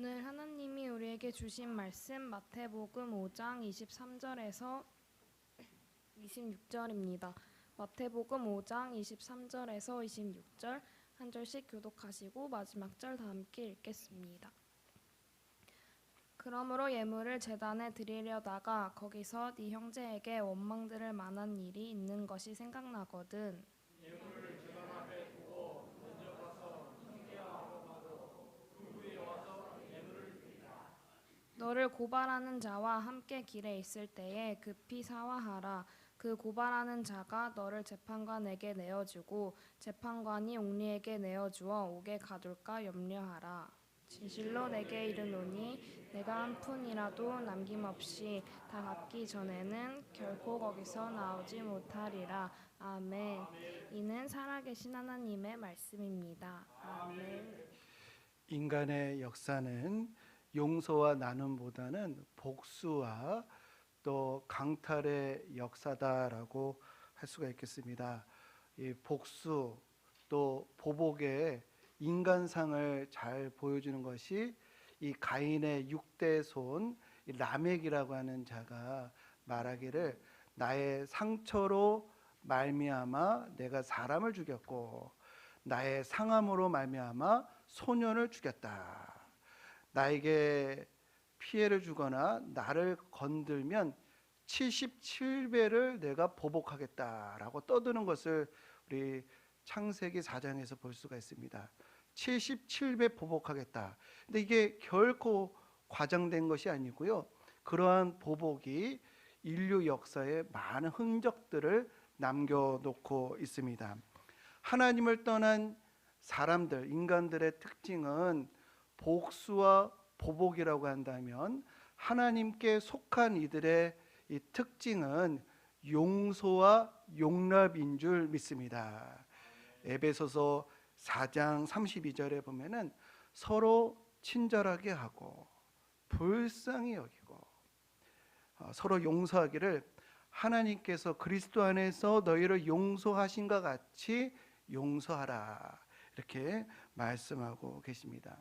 오늘 하나님이 우리에게 주신 말씀 마태복음 5장 23절에서 26절입니다. 마태복음 5장 23절에서 26절 한 절씩 교독하시고 마지막 절 다 함께 읽겠습니다. 그러므로 예물을 제단에 드리려다가 거기서 네 형제에게 원망 들을 만한 일이 있는 것이 생각나거든. 너를 고발하는 자와 함께 길에 있을 때에 급히 사화하라. 그 고발하는 자가 너를 재판관에게 내어주고 재판관이 옥리에게 내어주어 옥에 가둘까 염려하라. 진실로 내게 이르노니 내가 한 푼이라도 남김없이 다 갚기 전에는 결코 거기서 나오지 못하리라. 아멘. 이는 살아계신 하나님의 말씀입니다. 아멘. 인간의 역사는 용서와 나눔보다는 복수와 또 강탈의 역사다라고 할 수가 있겠습니다. 이 복수 또 보복의 인간상을 잘 보여주는 것이 이 가인의 6대 손 라멕이라고 하는 자가 말하기를 나의 상처로 말미암아 내가 사람을 죽였고 나의 상함으로 말미암아 소년을 죽였다. 나에게 피해를 주거나 나를 건들면 77배를 내가 보복하겠다라고 떠드는 것을 우리 창세기 4장에서 볼 수가 있습니다. 77배 보복하겠다. 근데 이게 결코 과장된 것이 아니고요. 그러한 보복이 인류 역사에 많은 흔적들을 남겨놓고 있습니다. 하나님을 떠난 사람들, 인간들의 특징은 복수와 보복이라고 한다면 하나님께 속한 이들의 이 특징은 용서와 용납인 줄 믿습니다. 에베소서 4장 32절에 보면은 서로 친절하게 하고 불쌍히 여기고 서로 용서하기를 하나님께서 그리스도 안에서 너희를 용서하신과 같이 용서하라 이렇게 말씀하고 계십니다.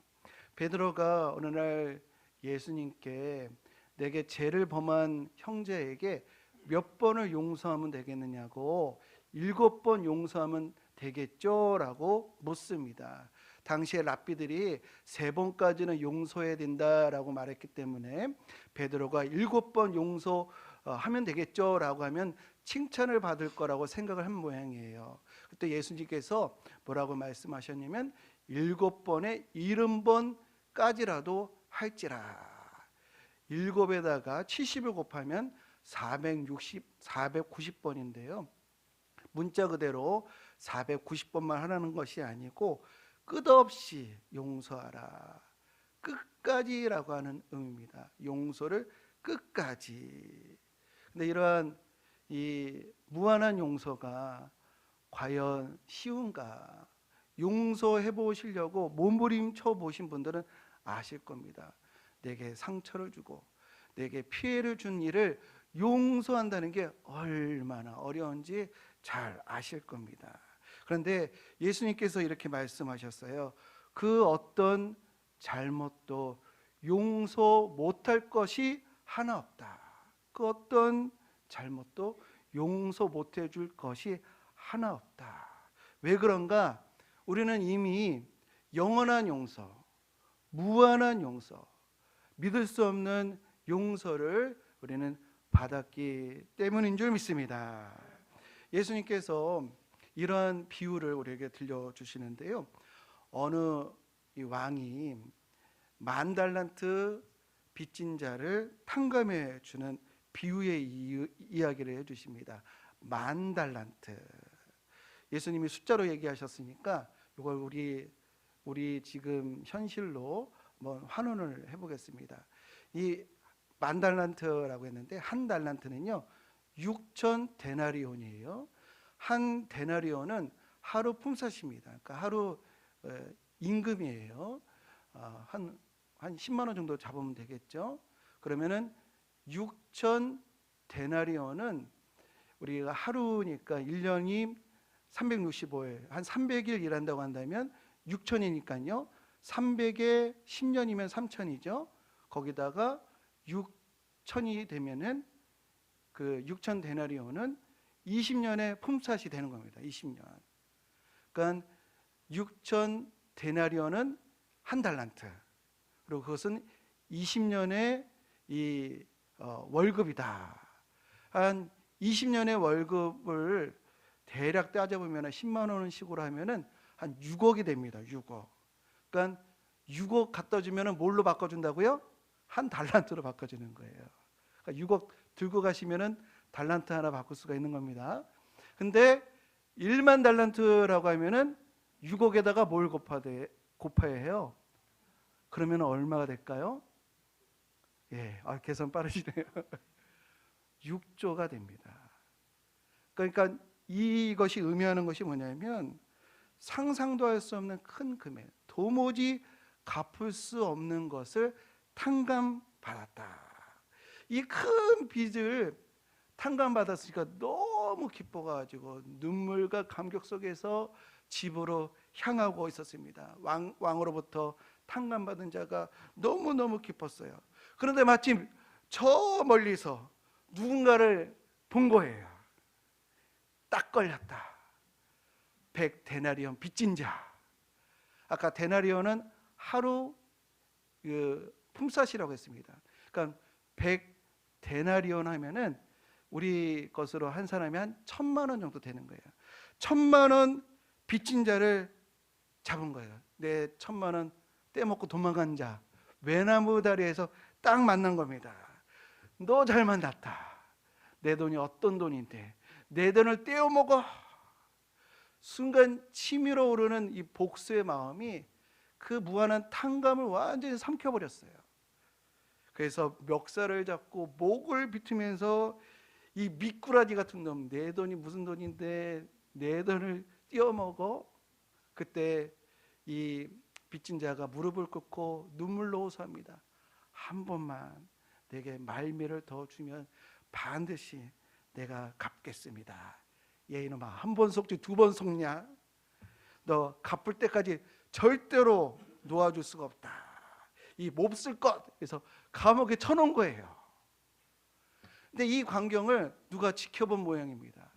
베드로가 어느 날 예수님께 내게 죄를 범한 형제에게 몇 번을 용서하면 되겠느냐고 7번 용서하면 되겠죠? 라고 묻습니다. 당시에 랍비들이 3번까지는 용서해야 된다라고 말했기 때문에 베드로가 7번 용서하면 되겠죠? 라고 하면 칭찬을 받을 거라고 생각을 한 모양이에요. 그때 예수님께서 뭐라고 말씀하셨냐면 7번에 70번까지라도 할지라. 7에다가 70을 곱하면 490번인데요. 문자 그대로 490번만 하라는 것이 아니고 끝없이 용서하라. 끝까지라고 하는 의미입니다. 용서를 끝까지. 근데 이러한 이 무한한 용서가 과연 쉬운가? 용서해 보시려고 몸부림쳐 보신 분들은 아실 겁니다. 내게 상처를 주고 내게 피해를 준 일을 용서한다는 게 얼마나 어려운지 잘 아실 겁니다. 그런데 예수님께서 이렇게 말씀하셨어요. 그 어떤 잘못도 용서 못할 것이 하나 없다. 그 어떤 잘못도 용서 못해 줄 것이 하나 없다. 왜 그런가? 우리는 이미 영원한 용서, 무한한 용서, 믿을 수 없는 용서를 우리는 받았기 때문인 줄 믿습니다. 예수님께서 이러한 비유를 우리에게 들려주시는데요. 어느 이 왕이 10,000달란트 빚진 자를 탕감해 주는 비유의 이야기를 해주십니다. 10,000달란트. 예수님이 숫자로 얘기하셨으니까 이걸 우리 지금 현실로 한번 환원을 해보겠습니다. 이 10,000달란트라고 했는데 한 달란트는요 6,000데나리온이에요. 한 데나리온은 하루 품삯입니다. 그러니까 하루 임금이에요. 한 10만 원 정도 잡으면 되겠죠. 그러면은 6,000데나리온은 우리가 하루니까 1년이 365일 한 300일 일한다고 한다면 6,000이니까요 300에 10년이면 3천이죠. 거기다가 6천이 되면은 그 6천 데나리온은 20년의 품삯이 되는 겁니다. 20년. 그러니까 6천 데나리온은 한 달란트. 그리고 그것은 20년의 이 월급이다. 한 20년의 월급을 대략 따져보면 10만 원씩으로 하면은 한 6억이 됩니다. 6억. 그러니까 6억 갖다 주면은 뭘로 바꿔준다고요? 한 달란트로 바꿔주는 거예요. 그러니까 6억 들고 가시면은 달란트 하나 바꿀 수가 있는 겁니다. 근데 1만 달란트라고 하면은 6억에다가 뭘 곱해야 해요? 그러면 얼마가 될까요? 예, 계산 빠르시네요. 6조가 됩니다. 그러니까 이것이 의미하는 것이 뭐냐면 상상도 할 수 없는 큰 금액, 도무지 갚을 수 없는 것을 탕감받았다. 이 큰 빚을 탕감받았으니까 너무 기뻐가지고 눈물과 감격 속에서 집으로 향하고 있었습니다. 왕으로부터 탕감받은 자가 너무너무 기뻤어요. 그런데 마침 저 멀리서 누군가를 본 거예요. 딱 걸렸다. 100데나리온 빚진 자. 아까 데나리온은 하루 품삯이라고 했습니다. 그러니까 100데나리온 하면은 우리 것으로 한 사람이 한 1,000만 원 정도 되는 거예요. 1,000만 원 빚진 자를 잡은 거예요. 내 1,000만 원 떼먹고 도망간 자, 외나무 다리에서 딱 만난 겁니다. 너 잘 만났다. 내 돈이 어떤 돈인데 내 돈을 떼어먹어. 순간 치밀어 오르는 이 복수의 마음이 그 무한한 탕감을 완전히 삼켜버렸어요. 그래서 멱살을 잡고 목을 비트면서 이 미꾸라지 같은 놈, 내 돈이 무슨 돈인데 내 돈을 떼어먹어. 그때 이 빚진 자가 무릎을 꿇고 눈물로 호소합니다. 한 번만 내게 말미를 더 주면 반드시 내가 갚겠습니다. 얘 이놈아, 한 번 속지 두 번 속냐? 너 갚을 때까지 절대로 놓아줄 수가 없다. 이 몹쓸 것. 그래서 감옥에 쳐놓은 거예요. 근데 이 광경을 누가 지켜본 모양입니다.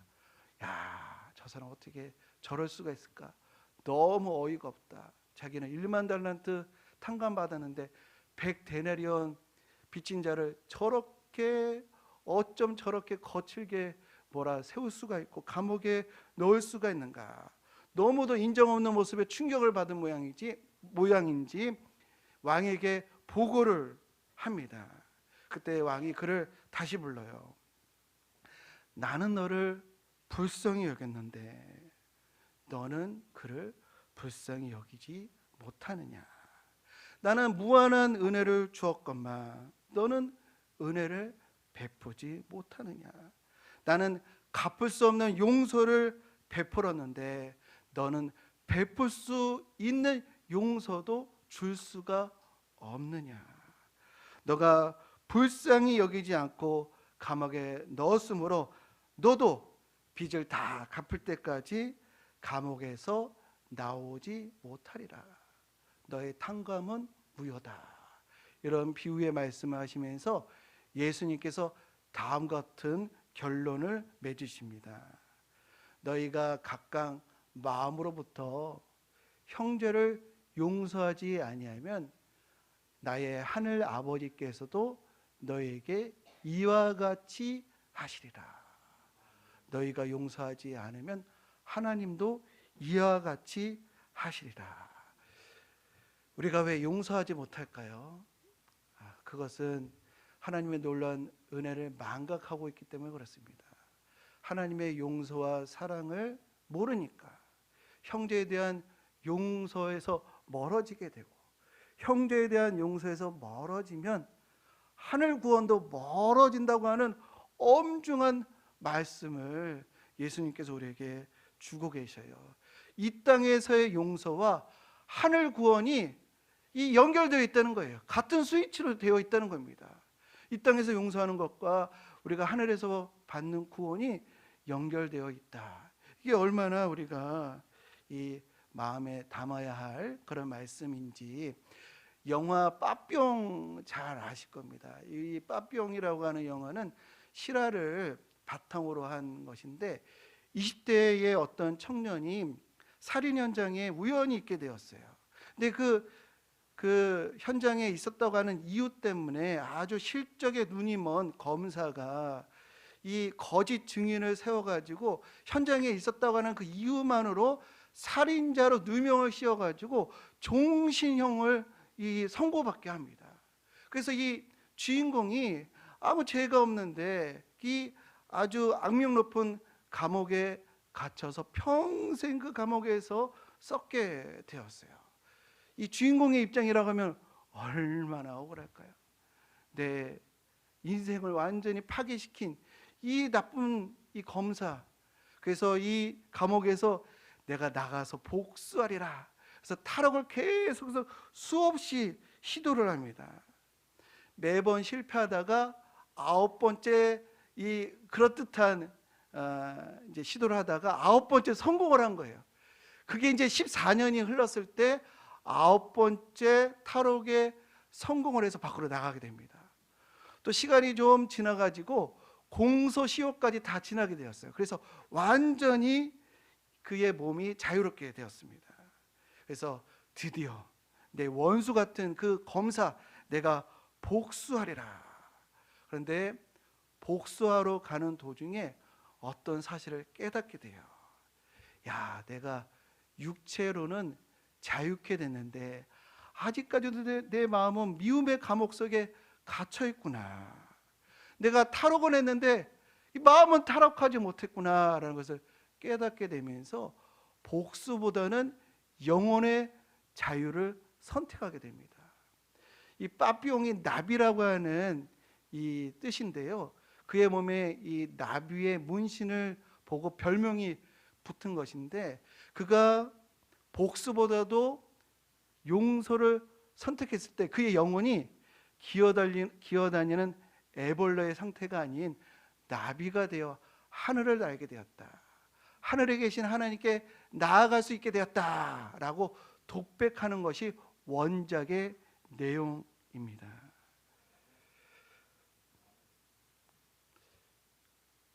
야, 저 사람 어떻게 저럴 수가 있을까? 너무 어이가 없다. 자기는 1만 달란트 탕감받았는데 100데나리온 빚진 자를 저렇게 어쩜 저렇게 거칠게 세울 수가 있고 감옥에 넣을 수가 있는가? 너무도 인정 없는 모습에 충격을 받은 모양인지 왕에게 보고를 합니다. 그때 왕이 그를 다시 불러요. 나는 너를 불쌍히 여겼는데 너는 그를 불쌍히 여기지 못하느냐? 나는 무한한 은혜를 주었건만 너는 은혜를 베푸지 못하느냐? 나는 갚을 수 없는 용서를 베풀었는데 너는 베풀 수 있는 용서도 줄 수가 없느냐? 너가 불쌍히 여기지 않고 감옥에 넣었으므로 너도 빚을 다 갚을 때까지 감옥에서 나오지 못하리라. 너의 탕감은 무효다. 이런 비유의 말씀을 하시면서 예수님께서 다음 같은 결론을 맺으십니다. 너희가 각각 마음으로부터 형제를 용서하지 아니하면 나의 하늘 아버지께서도 너희에게 이와 같이 하시리라. 너희가 용서하지 않으면 하나님도 이와 같이 하시리라. 우리가 왜 용서하지 못할까요? 그것은 하나님의 놀라운 은혜를 망각하고 있기 때문에 그렇습니다. 하나님의 용서와 사랑을 모르니까 형제에 대한 용서에서 멀어지게 되고, 형제에 대한 용서에서 멀어지면 하늘 구원도 멀어진다고 하는 엄중한 말씀을 예수님께서 우리에게 주고 계셔요. 이 땅에서의 용서와 하늘 구원이 이 연결되어 있다는 거예요. 같은 스위치로 되어 있다는 겁니다. 이 땅에서 용서하는 것과 우리가 하늘에서 받는 구원이 연결되어 있다. 이게 얼마나 우리가 이 마음에 담아야 할 그런 말씀인지, 영화 빠뿅 잘 아실 겁니다. 이 빠뿅이라고 하는 영화는 실화를 바탕으로 한 것인데 20대의 어떤 청년이 살인 현장에 우연히 있게 되었어요. 근데 그 현장에 있었다고 하는 이유 때문에 아주 실적에 눈이 먼 검사가 이 거짓 증인을 세워가지고 현장에 있었다고 하는 그 이유만으로 살인자로 누명을 씌워가지고 종신형을 선고받게 합니다. 그래서 이 주인공이 아무 죄가 없는데 이 아주 악명 높은 감옥에 갇혀서 평생 그 감옥에서 썩게 되었어요. 이 주인공의 입장이라고 하면 얼마나 억울할까요? 내 인생을 완전히 파괴시킨 이 나쁜 이 검사, 그래서 이 감옥에서 내가 나가서 복수하리라. 그래서 탈옥을 계속해서 수없이 시도를 합니다. 매번 실패하다가 9번째 이 그럴듯한 이제 시도를 하다가 9번째 성공을 한 거예요. 그게 이제 14년이 흘렀을 때 9번째 탈옥에 성공을 해서 밖으로 나가게 됩니다. 또 시간이 좀 지나가지고 공소시효까지 다 지나게 되었어요. 그래서 완전히 그의 몸이 자유롭게 되었습니다. 그래서 드디어 내 원수 같은 그 검사 내가 복수하리라. 그런데 복수하러 가는 도중에 어떤 사실을 깨닫게 돼요. 야, 내가 육체로는 자유케 됐는데 아직까지도 내 마음은 미움의 감옥 속에 갇혀 있구나. 내가 탈옥을 했는데 이 마음은 탈옥하지 못했구나라는 것을 깨닫게 되면서 복수보다는 영혼의 자유를 선택하게 됩니다. 이 빠삐용이 나비라고 하는 이 뜻인데요. 그의 몸에 이 나비의 문신을 보고 별명이 붙은 것인데, 그가 복수보다도 용서를 선택했을 때 그의 영혼이 기어다니는 애벌레의 상태가 아닌 나비가 되어 하늘을 날게 되었다. 하늘에 계신 하나님께 나아갈 수 있게 되었다라고 독백하는 것이 원작의 내용입니다.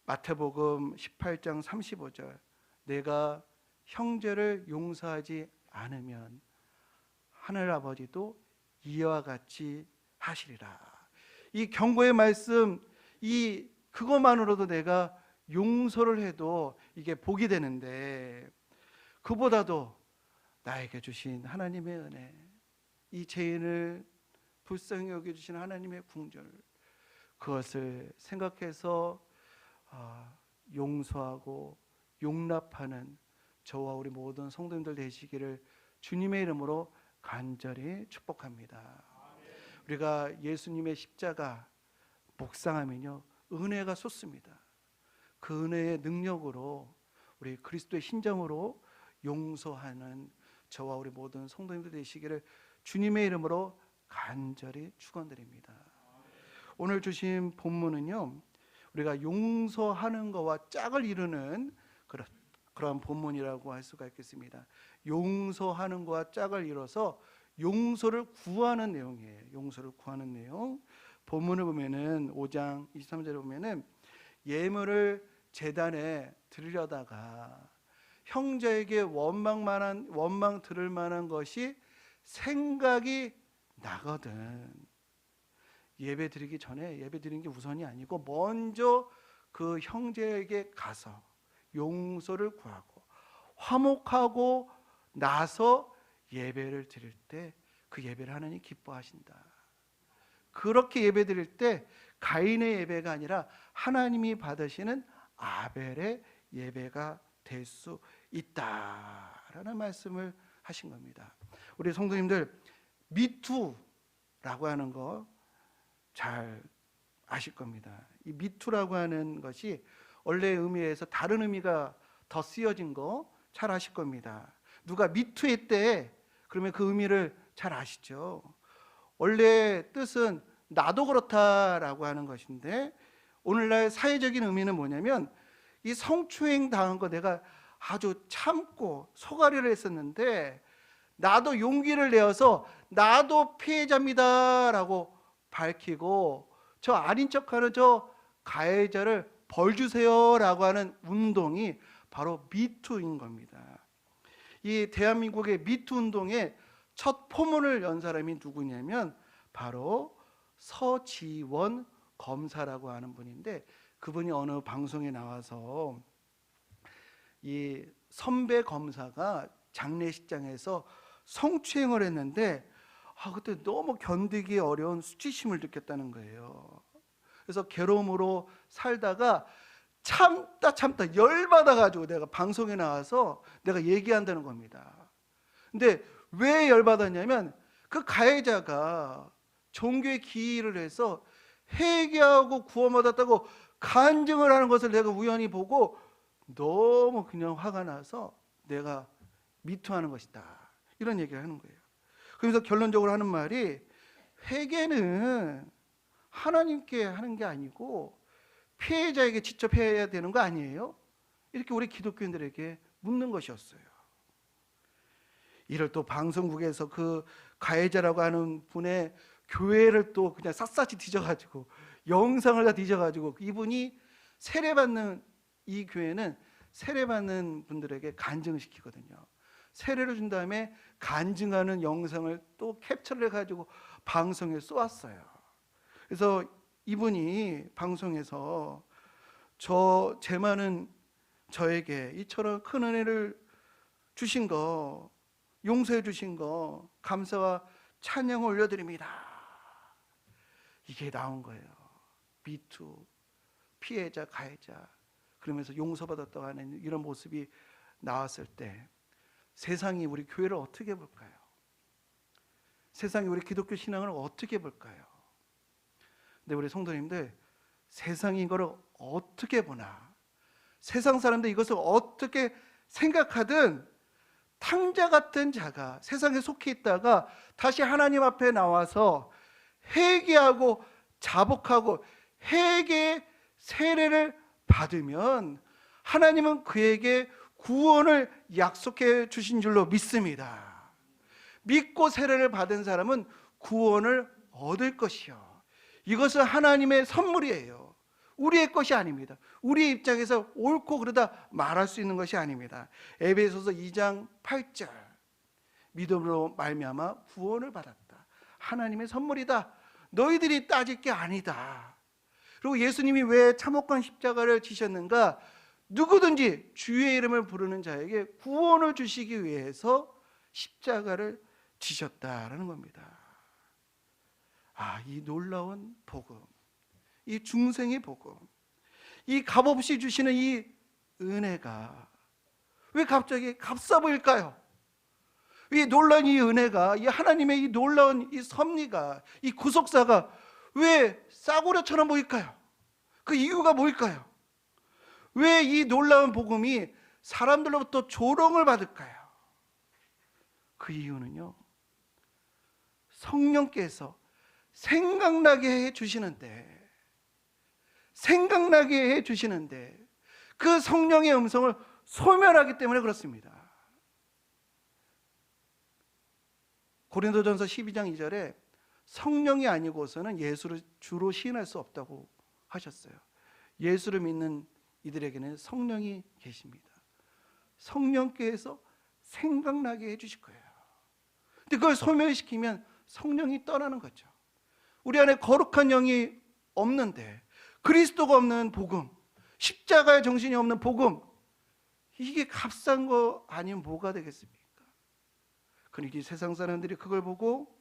마태복음 18장 35절, 내가 형제를 용서하지 않으면 하늘 아버지도 이와 같이 하시리라. 이 경고의 말씀, 그것만으로도 내가 용서를 해도 이게 복이 되는데, 그보다도 나에게 주신 하나님의 은혜, 이 죄인을 불쌍히 여겨주신 하나님의 궁절, 그것을 생각해서 용서하고 용납하는 저와 우리 모든 성도님들 되시기를 주님의 이름으로 간절히 축복합니다. 우리가 예수님의 십자가 묵상하면요, 은혜가 솟습니다. 그 은혜의 능력으로 우리 그리스도의 신정으로 용서하는 저와 우리 모든 성도님들 되시기를 주님의 이름으로 간절히 축원드립니다. 오늘 주신 본문은요, 우리가 용서하는 것과 짝을 이루는 그런 본문이라고 할 수가 있겠습니다. 용서하는 것과 짝을 이뤄서 용서를 구하는 내용이에요. 용서를 구하는 내용. 본문을 보면은 5장 23절에 보면은 예물을 제단에 드리려다가 형제에게 원망 들을 만한 것이 생각이 나거든. 예배 드리기 전에 예배 드리는 게 우선이 아니고 먼저 그 형제에게 가서 용서를 구하고 화목하고 나서 예배를 드릴 때 그 예배를 하나님 기뻐하신다. 그렇게 예배 드릴 때 가인의 예배가 아니라 하나님이 받으시는 아벨의 예배가 될 수 있다라는 말씀을 하신 겁니다. 우리 성도님들, 미투라고 하는 거 잘 아실 겁니다. 이 미투라고 하는 것이 원래 의미에서 다른 의미가 더 쓰여진 거 잘 아실 겁니다. 누가 미투했대 그러면 그 의미를 잘 아시죠? 원래 뜻은 나도 그렇다라고 하는 것인데, 오늘날 사회적인 의미는 뭐냐면 이 성추행 당한 거 내가 아주 참고 소가리를 했었는데 나도 용기를 내어서 나도 피해자입니다라고 밝히고 저 아닌 척하는 저 가해자를 벌 주세요라고 하는 운동이 바로 미투인 겁니다. 이 대한민국의 미투 운동의 첫 포문을 연 사람이 누구냐면 바로 서지원 검사라고 하는 분인데, 그분이 어느 방송에 나와서 이 선배 검사가 장례식장에서 성추행을 했는데 그때 너무 견디기 어려운 수치심을 느꼈다는 거예요. 그래서 괴로움으로 살다가 참다 열받아가지고 내가 방송에 나와서 내가 얘기한다는 겁니다. 근데 왜 열받았냐면 그 가해자가 종교에 기여를 해서 회개하고 구원받았다고 간증을 하는 것을 내가 우연히 보고 너무 그냥 화가 나서 내가 미투하는 것이다, 이런 얘기를 하는 거예요. 그래서 결론적으로 하는 말이, 회개는 하나님께 하는 게 아니고 피해자에게 직접 해야 되는 거 아니에요? 이렇게 우리 기독교인들에게 묻는 것이었어요. 이를 또 방송국에서 그 가해자라고 하는 분의 교회를 또 그냥 샅샅이 뒤져가지고 영상을 다 뒤져가지고, 이분이 세례받는, 이 교회는 세례받는 분들에게 간증을 시키거든요. 세례를 준 다음에 간증하는 영상을 또 캡처를 해가지고 방송에 쏘았어요. 그래서 이분이 방송에서 제 많은 저에게 이처럼 큰 은혜를 주신 거, 용서해 주신 거 감사와 찬양을 올려드립니다, 이게 나온 거예요. 미투, 피해자, 가해자, 그러면서 용서받았다고 하는 이런 모습이 나왔을 때 세상이 우리 교회를 어떻게 볼까요? 세상이 우리 기독교 신앙을 어떻게 볼까요? 근데 우리 성도님들, 세상이 이거를 어떻게 보나, 세상 사람들 이것을 어떻게 생각하든 탕자 같은 자가 세상에 속해 있다가 다시 하나님 앞에 나와서 회개하고 자복하고 회개의 세례를 받으면 하나님은 그에게 구원을 약속해 주신 줄로 믿습니다. 믿고 세례를 받은 사람은 구원을 얻을 것이요, 이것은 하나님의 선물이에요. 우리의 것이 아닙니다. 우리의 입장에서 옳고 그르다 말할 수 있는 것이 아닙니다. 에베소서 2장 8절, 믿음으로 말미암아 구원을 받았다, 하나님의 선물이다, 너희들이 따질 게 아니다. 그리고 예수님이 왜 참혹한 십자가를 지셨는가? 누구든지 주의 이름을 부르는 자에게 구원을 주시기 위해서 십자가를 지셨다라는 겁니다. 이 놀라운 복음, 이 중생의 복음, 이 값없이 주시는 이 은혜가 왜 갑자기 값싸 보일까요? 이 놀라운 이 은혜가, 이 하나님의 이 놀라운 이 섭리가, 이 구속사가 왜 싸구려처럼 보일까요? 그 이유가 뭘까요? 왜 이 놀라운 복음이 사람들로부터 조롱을 받을까요? 그 이유는요, 성령께서 생각나게 해주시는데 그 성령의 음성을 소멸하기 때문에 그렇습니다. 고린도전서 12장 2절에 성령이 아니고서는 예수를 주로 시인할 수 없다고 하셨어요. 예수를 믿는 이들에게는 성령이 계십니다. 성령께서 생각나게 해주실 거예요. 근데 그걸 소멸시키면 성령이 떠나는 거죠. 우리 안에 거룩한 영이 없는데, 그리스도가 없는 복음, 십자가의 정신이 없는 복음, 이게 값싼 거 아니면 뭐가 되겠습니까? 그러니 세상 사람들이 그걸 보고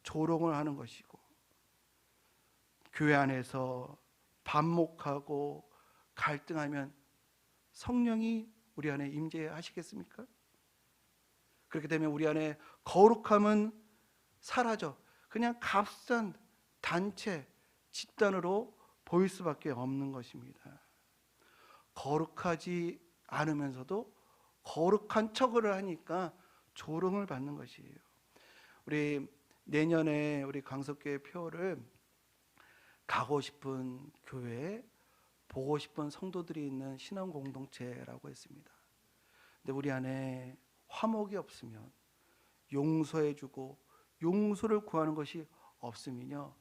조롱을 하는 것이고, 교회 안에서 반목하고 갈등하면 성령이 우리 안에 임재하시겠습니까? 그렇게 되면 우리 안에 거룩함은 사라져 그냥 값싼 단체, 집단으로 보일 수밖에 없는 것입니다. 거룩하지 않으면서도 거룩한 척을 하니까 조롱을 받는 것이에요. 우리 내년에 우리 강석교회 표를 가고 싶은 교회, 보고 싶은 성도들이 있는 신앙 공동체라고 했습니다. 근데 우리 안에 화목이 없으면, 용서해주고 용서를 구하는 것이 없으면요,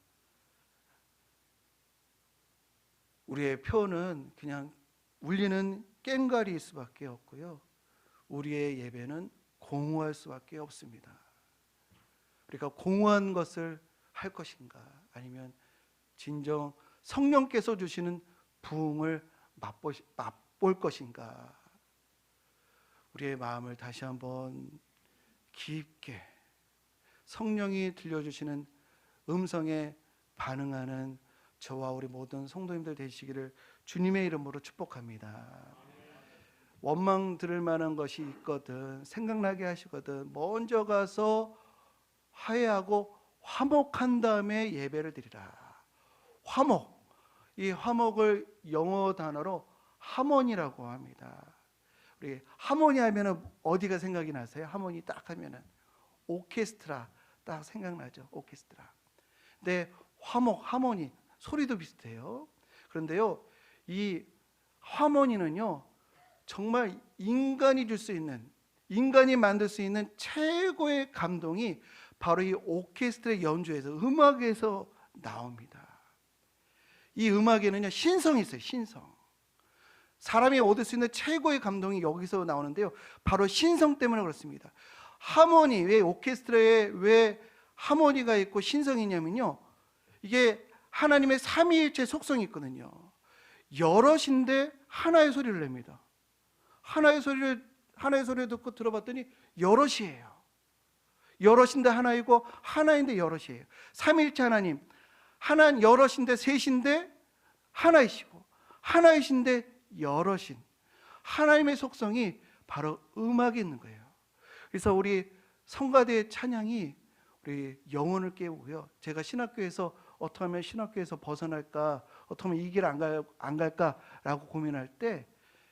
우리의 표는 그냥 울리는 꽹과리일 수밖에 없고요, 우리의 예배는 공허할 수밖에 없습니다. 우리가 공허한 것을 할 것인가, 아니면 진정 성령께서 주시는 부흥을 맛볼 것인가. 우리의 마음을 다시 한번 깊게 성령이 들려주시는 음성에 반응하는 저와 우리 모든 성도님들 되시기를 주님의 이름으로 축복합니다. 원망 들을 만한 것이 있거든, 생각나게 하시거든, 먼저 가서 화해하고 화목한 다음에 예배를 드리라. 화목, 이 화목을 영어 단어로 하모니라고 합니다. 우리 하모니 하면은 어디가 생각이 나세요? 하모니 딱 하면은 오케스트라 딱 생각나죠. 오케스트라. 근데 화목, 하모니 소리도 비슷해요. 그런데요, 이 하모니는요, 정말 인간이 줄 수 있는, 인간이 만들 수 있는 최고의 감동이 바로 이 오케스트라 연주에서, 음악에서 나옵니다. 이 음악에는요, 신성이 있어요. 신성. 사람이 얻을 수 있는 최고의 감동이 여기서 나오는데요, 바로 신성 때문에 그렇습니다. 하모니, 왜 오케스트라에 왜 하모니가 있고 신성이 있냐면요, 이게 하나님의 삼위일체 속성이 있거든요. 여럿인데 하나의 소리를 냅니다. 하나의 소리를 듣고 들어봤더니 여럿이에요. 여럿인데 하나이고, 하나인데 여럿이에요. 삼위일체 하나님, 하나는 여럿인데 셋인데 하나이시고, 하나이신데 여럿인 하나님의 속성이 바로 음악에 있는 거예요. 그래서 우리 성가대의 찬양이 우리 영혼을 깨우고요, 제가 신학교에서 어떻게 하면 신학교에서 벗어날까, 어떻게 하면 이 길 안 갈까라고 고민할 때,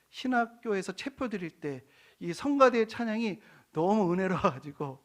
신학교에서 체표 드릴 때 이 성가대의 찬양이 너무 은혜로워가지고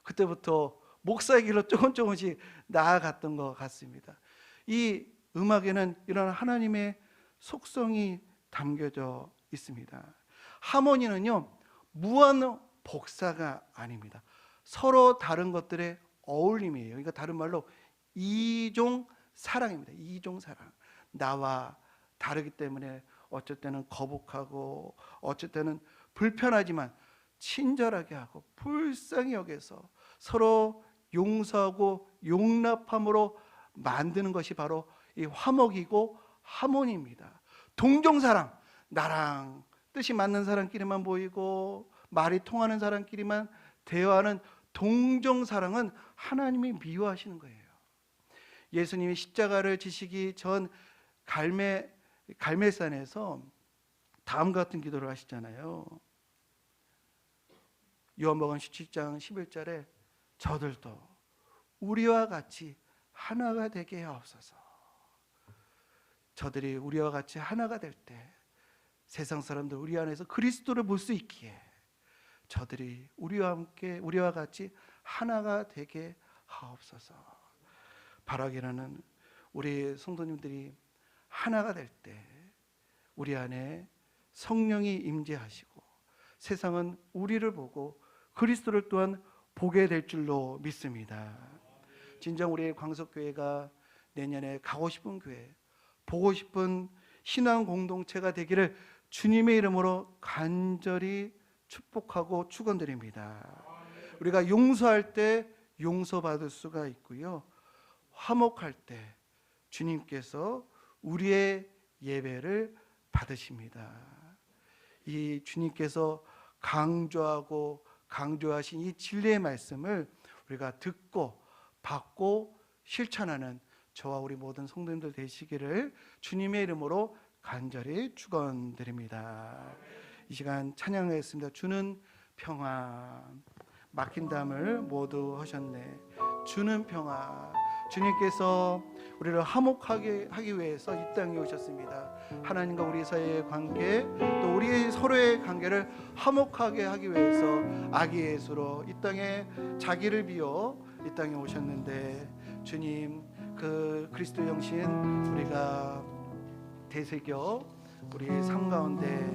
그때부터 목사의 길로 조금씩 나아갔던 것 같습니다. 이 음악에는 이런 하나님의 속성이 담겨져 있습니다. 하모니는요, 무한 복사가 아닙니다. 서로 다른 것들의 어울림이에요. 그러니까 다른 말로 이종 사랑입니다. 이종 사랑. 나와 다르기 때문에 어쩔 때는 거북하고, 어쩔 때는 불편하지만 친절하게 하고 불쌍히 여겨서 서로 용서하고 용납함으로 만드는 것이 바로 이 화목이고 하모니입니다. 동정사랑, 나랑 뜻이 맞는 사람끼리만 보이고 말이 통하는 사람끼리만 대화하는 동정사랑은 하나님이 미워하시는 거예요. 예수님이 십자가를 지시기 전 갈멜산에서 다음과 같은 기도를 하시잖아요. 요한복음 17장 11절에 저들도 우리와 같이 하나가 되게 하옵소서. 저들이 우리와 같이 하나가 될 때 세상 사람들 우리 안에서 그리스도를 볼 수 있기에 저들이 우리와 같이 하나가 되게 하옵소서. 바라기는 우리 성도님들이 하나가 될 때 우리 안에 성령이 임재하시고 세상은 우리를 보고 그리스도를 또한 보게 될 줄로 믿습니다. 진정 우리의 광석교회가 내년에 가고 싶은 교회, 보고 싶은 신앙 공동체가 되기를 주님의 이름으로 간절히 축복하고 축원드립니다. 우리가 용서할 때 용서받을 수가 있고요, 화목할 때 주님께서 우리의 예배를 받으십니다. 이 주님께서 강조하신 이 진리의 말씀을 우리가 듣고 받고 실천하는 저와 우리 모든 성도님들 되시기를 주님의 이름으로 간절히 축원드립니다. 이 시간 찬양하겠습니다. 주는 평화. 막힌 담을 모두 하셨네. 주는 평화. 주님께서 우리를 화목하게 하기 위해서 이 땅에 오셨습니다. 하나님과 우리 사이의 관계, 또 우리 서로의 관계를 화목하게 하기 위해서 아기 예수로 이 땅에 자기를 비워 이 땅에 오셨는데, 주님 그 그리스도 영신 우리가 되새겨 우리의 삶 가운데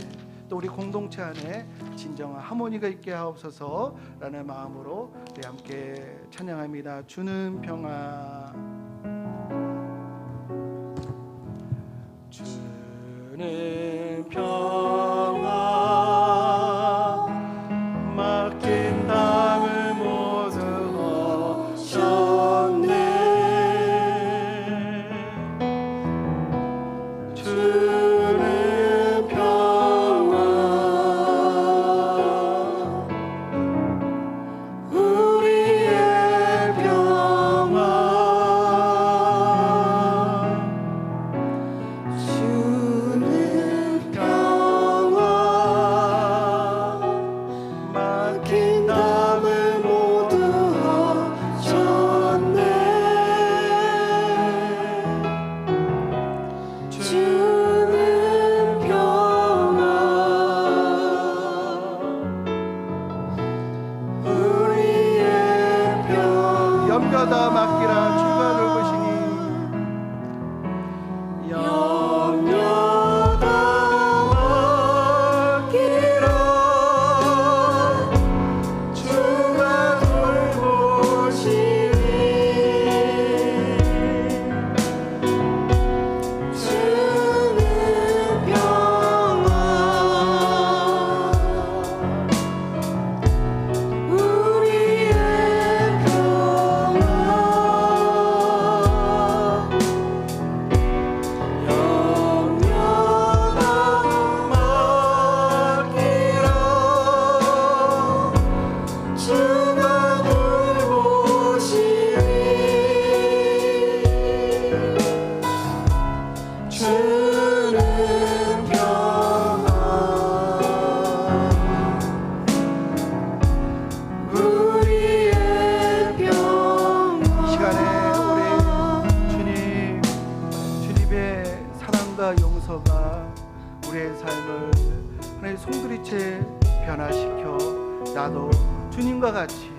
또 우리 공동체 안에 진정한 하모니가 있게 하옵소서라는 마음으로 우리 함께 찬양합니다. 주는 평화, 주는 평화, 맡긴 담을 모두 하셨네. 주는 평화, 우리의 평화, 주는 평화, 맡긴 담을 모두 하셨네. 주는 평화, 우리의 평화. 염려다 맡기라 주가 돌보시니, 염려다 맡기라 주가 돌보시니, 주는 평화, 우리의 평화, 염려다 맡기라 주가 돌보시니, 주는 평화, 우리의 평화. 이 시간에 우리 주님의 사랑과 용서가 우리의 삶을 하나의 송두리째 변화시켜 나도 주님과 같이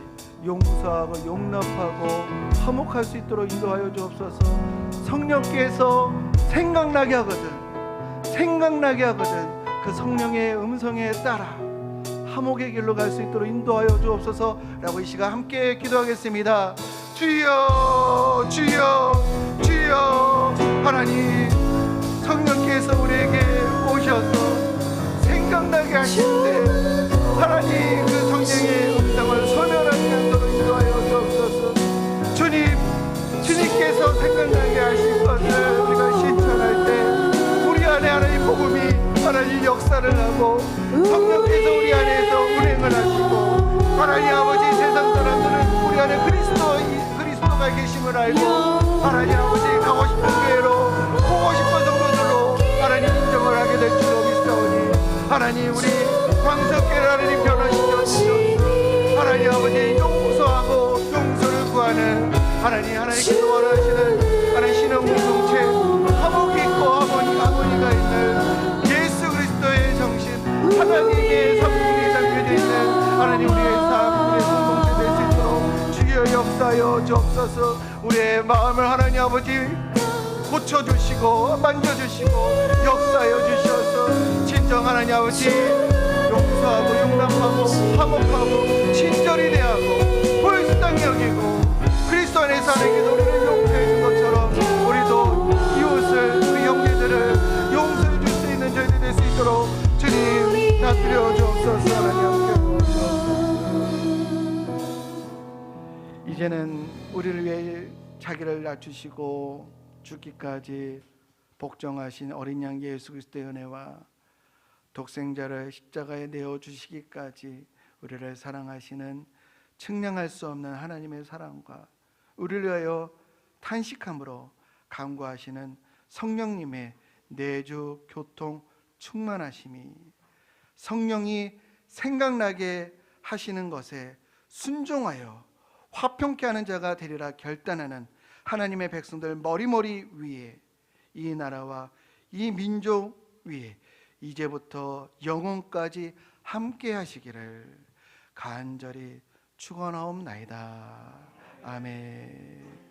용서하고 용납하고 화목할 수 있도록 인도하여 주옵소서. 성령께서 생각나게 하거든 그 성령의 음성에 따라 화목의 길로 갈 수 있도록 인도하여 주옵소서라고 이 시간 함께 기도하겠습니다. 주여 주여 주여. 하나님, 성령께서 우리에게 오셔서 생각나게 하실 때 하나님 그 성령의 음성을 소멸하지 않도록 인도하여 주옵소서. 주님께서 생각나게 하실 것을 우리가 신청할 때 우리 안에 하나님 복음이 하나님 역사를 하고 성령께서 우리 안에서 운행을 하시고, 하나님 아버지 세상 사람들은 우리 안에 그리스도가 계심을 알고 하나님 아버지 가고 싶은 교회로 보고 싶은 성도들로 하나님 인정을 하게 될 줄로 믿사오니, 하나님 우리 광석교회를 하나님 변화시켜 주셔서 하나님 아버지 용서하고 용서를 구하는 하나님께서 원하시는 하나님 신앙 공동체, 화목이 있고 harmony가 있는 예수 그리스도의 정신, 하나님의 성품이 담겨져 있는 하나님 우리의 삶, 우리의 공동체 될 수 있도록 주여 역사하여 주옵소서. 우리의 마음을 하나님 아버지 고쳐주시고 만져주시고 역사하여 주셔서 진정 하나님 아버지 용서하고 용납하고 화목하고 친절히 대하고 불쌍히 여기고 그리스도 안에서 하나님께서 우리를 용서해 준 것처럼 우리도 이웃을, 우리 형제들을 용서해 줄 수 있는 저희들 될 수 있도록 주님 다스려 주옵소서. 하나님 함께 주옵소서. 이제는 우리를 위해 자기를 낮추시고 죽기까지 복종하신 어린 양 예수 그리스도의 은혜와 독생자를 십자가에 내어주시기까지 우리를 사랑하시는 측량할 수 없는 하나님의 사랑과 우리를 위하여 탄식함으로 간구하시는 성령님의 내주 교통 충만하심이, 성령이 생각나게 하시는 것에 순종하여 화평케 하는 자가 되리라 결단하는 하나님의 백성들 머리머리 위에, 이 나라와 이 민족 위에 이제부터 영원까지 함께 하시기를 간절히 축원하옵나이다. 아멘.